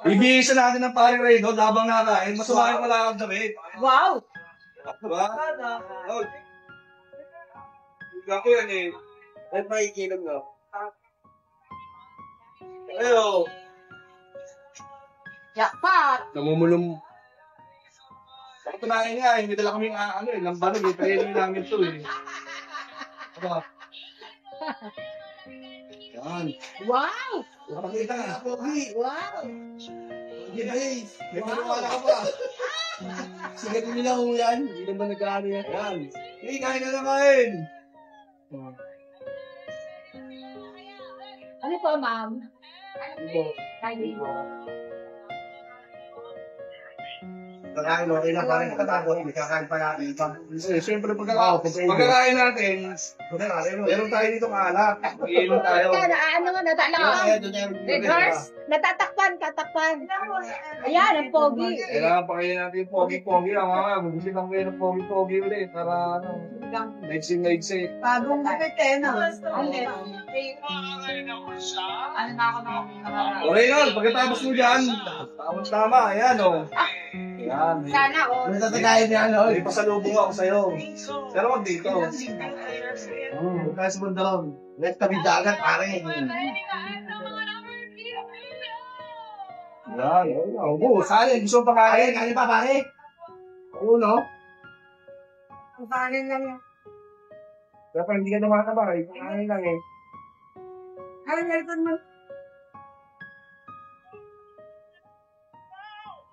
Ibigisa natin ng paring Reynold habang nakain. Masumahin pala ang damit. Wow! Diba? Oh. Ako yan eh. Ay, makikinom na. Ayo. Jackpot! Namumulong. Ito na nga, hindi dala kami lambanog eh. Training namin ito eh. Aba. Yan. Wow! Nakakita nga. Pogi. Wow! Pogi na eh. May maniwala ka pa. Sigat nila kung yan. Hindi naman nag-ano yan. Yan. Eh, kain na naman. Ano po, ma'am? Ito. Kain po. Kakain mo, ilang parang katago, kakain pa natin. Siyempre, pagkakain natin, meron tayo dito alak. Iinom tayo. Ano nga, Red horse? Tatakpan. Ayan, ang pogi. Kailangan pa kayo natin yung pogi-pogi. Gusto lang kayo ng pogi-pogi ulit. Para naiksi. Bagong gupit eh, no? O Reynold, pagkatapos mo dyan, tama, ayan o. Yan. Sana, oh. Natatagayin niya, ano? May pasalubong ako sa'yo. Pero wag dito. Kaya sa bundong. Let kami dagat, pare. Yan. Oo, sali. Gusto mo pakain? Kaya pa, pare. Oo, no? Kanin lang yan. Dapat hindi ka namataba. Pakain lang eh. Ay, meron mo.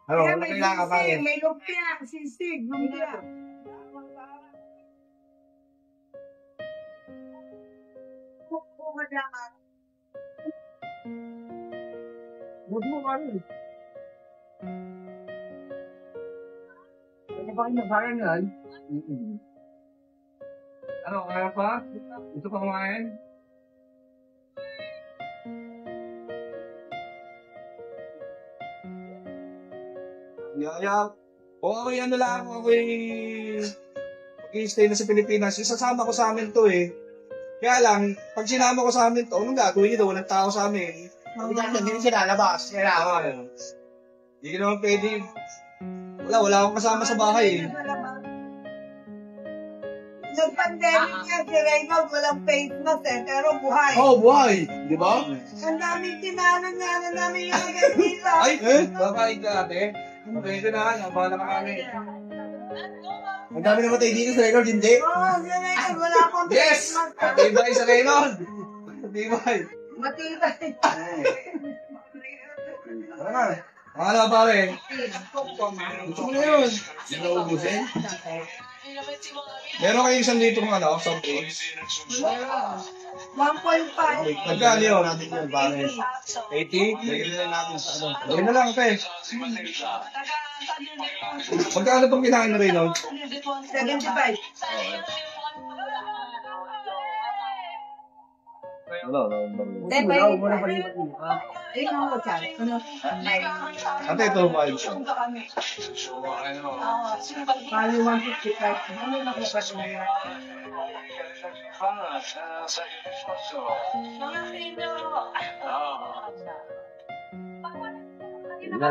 Ano kailangan ka pakain? May lumpia, sisig, lumpia. Huwag mo kain. Ano ba kayo nakain yan? Ano, kaya pa? Gusto pa kumain? O ako'y ano lang, ako'y mag-i-stay na sa Pilipinas. Isasama ko sa amin to eh. Kaya lang, pag sinama ko sa amin to, anong gagawin nito? Walang tao sa amin. Hindi siya lalabas. Hindi ka naman pwede. Wala akong kasama sa bahay eh. Nag-pandemic niya, si Reynold, walang face mask eh, pero buhay. Oh, buhay! Di ba? Ang daming tinanan namin yung dito. Ay, babae ka ate. Pwede na, nabala ka kami. Ang dami namatay dito sa record, hindi. Oo, si Reynold, wala akong Yes! face mask. Matibay sa Reynold! Matibay. Matibay. Ano pare? Gusto mo na yun. Sinaubusin? Meron kayo isang litro ng ano, soft drinks? 1.5. Magkano yun? Natin yun, pare. 80? Lagyan na natin sa ano. Gawin na lang, te. Magkano itong kinain na Reynold? 75. Wala. Ikaw mo siya. Ano? Ate, ito, mahal siya. Kali 155. Ano na ko kasi na?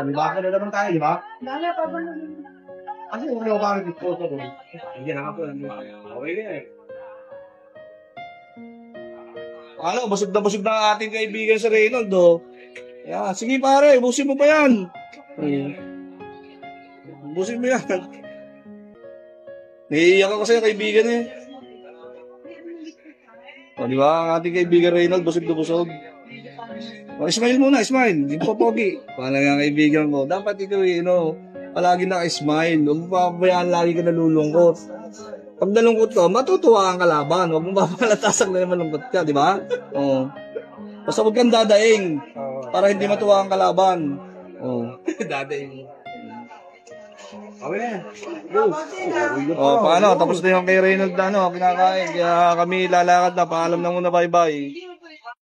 May baka na naman tayo, di ba? Dala pa ba na? Kasi kung ano parang disposo ko. Hindi na ako. Okay na eh. Ano, busog na ang ating kaibigan sa Reynold, oh. Yeah, sige pare, busin mo pa yan. Busin mo yan. Naiiyak ako sa'yo, kaibigan eh. O, di ba, ang ating kaibigan Reynold, busog na busog. O, smile muna, smile. Hindi po pogi. Paano nga kaibigan ko? Dapat ikaw, palagi naka-smile. Huwag mo papabayaan, lagi ka nalulungkot. Pag nalungkot ka, matutuwa ang kalaban. Huwag mo papalatasak na naman malungkot ka, di ba? Oo. Basta huwag kang dadaing para hindi matuwa ang kalaban. Oo. Dadaing. Okay na. Paano? Tapos na yung kay Reynold na kinakain. Kaya kami lalakad na. Paalam na muna, bye-bye.